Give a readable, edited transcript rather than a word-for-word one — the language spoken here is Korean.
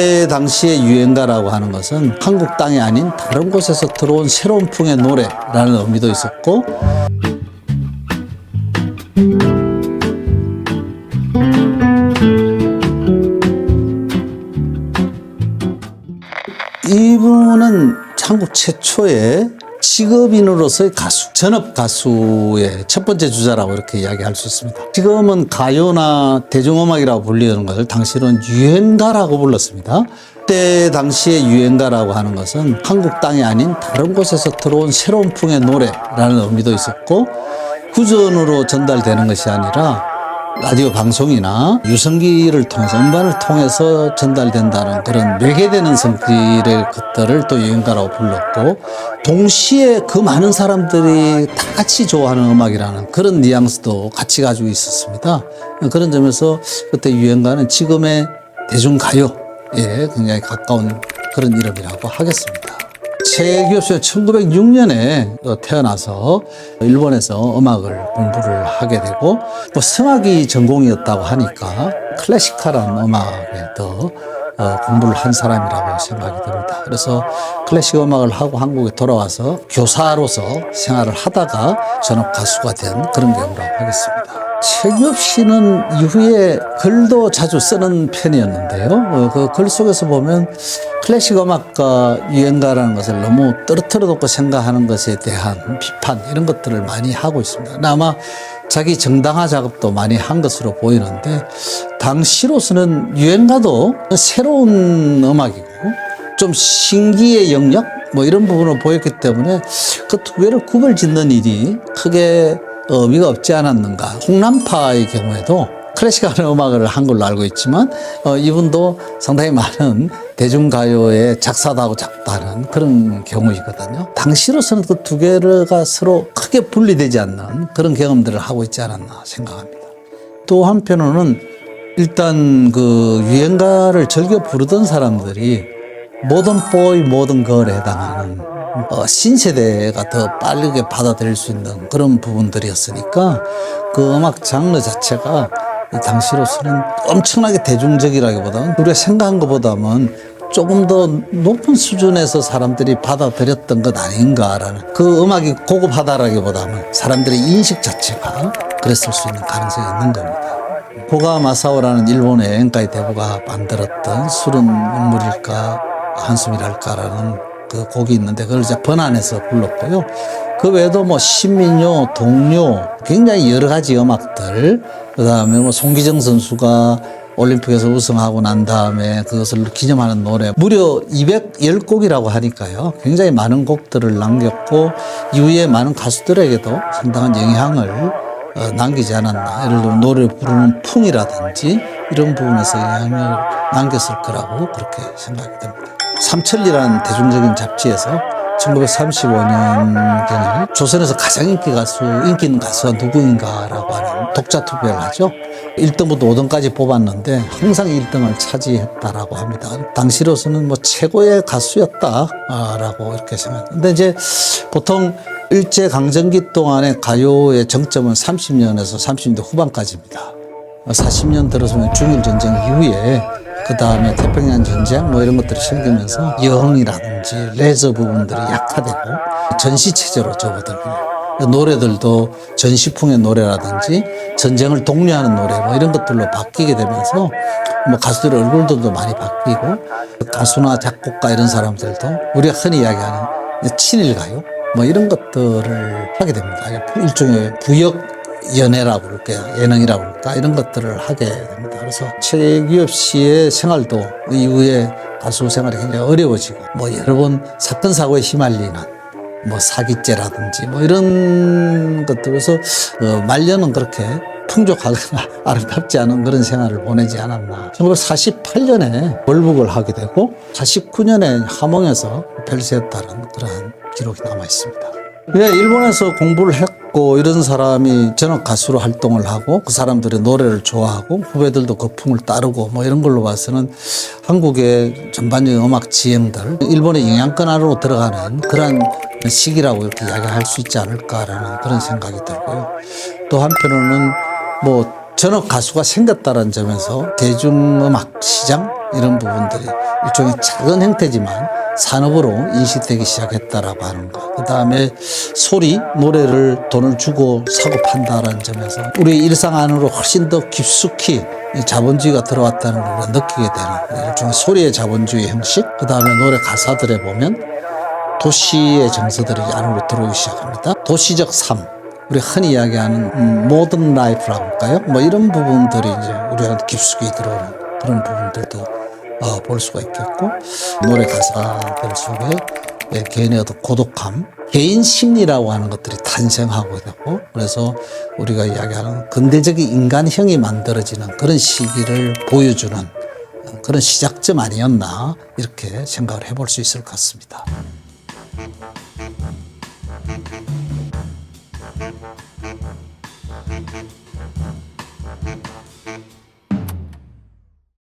그때 당시의 유행가라고 하는 것은 한국 땅이 아닌 다른 곳에서 들어온 새로운 풍의 노래라는 의미도 있었고, 이분은 한국 최초의 직업인으로서의 가수, 전업 가수의 첫 번째 주자라고 이렇게 이야기할 수 있습니다. 지금은 가요나 대중음악이라고 불리는 것을 당시로는 유행가라고 불렀습니다. 그때 당시의 유행가라고 하는 것은 한국 땅이 아닌 다른 곳에서 들어온 새로운 풍의 노래라는 의미도 있었고, 구전으로 전달되는 것이 아니라 라디오 방송이나 유성기를 통해서, 음반을 통해서 전달된다는 그런 매개되는 성질의 것들을 또 유행가라고 불렀고, 동시에 그 많은 사람들이 다 같이 좋아하는 음악이라는 그런 뉘앙스도 같이 가지고 있었습니다. 그런 점에서 그때 유행가는 지금의 대중가요에 굉장히 가까운 그런 이름이라고 하겠습니다. 최규엽 씨는 1906년에 태어나서 일본에서 음악을 공부를 하게 되고, 뭐 성악이 전공이었다고 하니까 클래시컬한 음악에 더 공부를 한 사람이라고 생각이 듭니다. 그래서 클래식 음악을 하고 한국에 돌아와서 교사로서 생활을 하다가 전업 가수가 된 그런 경우라고 하겠습니다. 최규엽 씨는 이후에 글도 자주 쓰는 편이었는데요. 그 글 속에서 보면 클래식 음악과 유행가라는 것을 너무 떨어뜨려 놓고 생각하는 것에 대한 비판, 이런 것들을 많이 하고 있습니다. 아마 자기 정당화 작업도 많이 한 것으로 보이는데, 당시로서는 유행가도 새로운 음악이고 좀 신기의 영역 뭐 이런 부분을 보였기 때문에 그 두 개를 구별 짓는 일이 크게 의미가 없지 않았는가. 홍남파의 경우에도 클래식한 음악을 한 걸로 알고 있지만 이분도 상당히 많은 대중가요의 작사도 하고 작도 하는 그런 경우이거든요. 당시로서는 그 두 개가 서로 크게 분리되지 않는 그런 경험들을 하고 있지 않았나 생각합니다. 또 한편으로는 일단 그 유행가를 즐겨 부르던 사람들이 모던 보이, 모던 걸에 해당하는 신세대가 더 빠르게 받아들일 수 있는 그런 부분들이었으니까 그 음악 장르 자체가 당시로서는 엄청나게 대중적이라기보다는 우리가 생각한 것보다는 조금 더 높은 수준에서 사람들이 받아들였던 것 아닌가라는, 그 음악이 고급하다라기보다는 사람들의 인식 자체가 그랬을 수 있는 가능성이 있는 겁니다. 고가 마사오라는 일본의 엔카이 대부가 만들었던 술은 눈물일까 한숨이랄까라는 그 곡이 있는데, 그걸 이제 번안해서 불렀고요. 그 외에도 뭐 신민요, 동요, 굉장히 여러 가지 음악들, 그 다음에 뭐 송기정 선수가 올림픽에서 우승하고 난 다음에 그것을 기념하는 노래, 무려 210곡이라고 하니까요. 굉장히 많은 곡들을 남겼고, 이후에 많은 가수들에게도 상당한 영향을 남기지 않았나. 예를 들어 노래 부르는 풍이라든지 이런 부분에서 영향을 남겼을 거라고 그렇게 생각이 듭니다. 삼천리라는 대중적인 잡지에서 1935년경에 조선에서 가장 인기 있는 가수가 누구인가라고 하는 독자 투표를 하죠. 1등부터 5등까지 뽑았는데 항상 1등을 차지했다라고 합니다. 당시로서는 뭐 최고의 가수였다라고 이렇게 생각합니다. 근데 이제 보통 일제강점기 동안의 가요의 정점은 30년에서 30년대 후반까지입니다. 40년 들어서면 중일전쟁 이후에 그 다음에 태평양 전쟁 뭐 이런 것들이 생기면서 여흥이라든지 레저 부분들이 약화되고 전시체제로 접어들고요. 노래들도 전시풍의 노래라든지 전쟁을 독려하는 노래 뭐 이런 것들로 바뀌게 되면서 뭐 가수들의 얼굴들도 많이 바뀌고, 가수나 작곡가 이런 사람들도 우리가 흔히 이야기하는 친일가요 뭐 이런 것들을 하게 됩니다. 일종의 부역 연애라고 그럴까요? 예능이라고 그럴까? 이런 것들을 하게 됩니다. 그래서 최규엽 씨의 생활도 이후에 가수 생활이 굉장히 어려워지고, 뭐 여러 번 사건, 사고에 휘말리는 뭐 사기죄라든지 뭐 이런 것들에서 말년은 그렇게 풍족하거나 아름답지 않은 그런 생활을 보내지 않았나. 1948년에 월북을 하게 되고 49년에 함흥에서 별세했다는 그러한 기록이 남아 있습니다. 일본에서 공부를 했고 이런 사람이 전업 가수로 활동을 하고 그 사람들의 노래를 좋아하고 후배들도 그 풍을 따르고 뭐 이런 걸로 봐서는 한국의 전반적인 음악 지형들, 일본의 영향권 안으로 들어가는 그런 시기라고 이렇게 이야기할 수 있지 않을까라는 그런 생각이 들고요. 또 한편으로는 뭐 전업 가수가 생겼다는 점에서 대중음악 시장 이런 부분들이 일종의 작은 형태지만 산업으로 인식되기 시작했다라고 하는 것. 그 다음에 소리, 노래를 돈을 주고 사고 판다라는 점에서 우리 일상 안으로 훨씬 더 깊숙이 이 자본주의가 들어왔다는 걸 느끼게 되는 일종의 소리의 자본주의 형식. 그 다음에 노래 가사들에 보면 도시의 정서들이 안으로 들어오기 시작합니다. 도시적 삶. 우리 흔히 이야기하는 모던 라이프라고 할까요? 뭐 이런 부분들이 이제 우리가 깊숙이 들어오는 그런 부분들도 볼 수가 있겠고, 노래 가사들 속에 개인의 어떤 고독함, 개인 심리라고 하는 것들이 탄생하고 되고, 그래서 우리가 이야기하는 근대적인 인간형이 만들어지는 그런 시기를 보여주는 그런 시작점 아니었나 이렇게 생각을 해볼 수 있을 것 같습니다.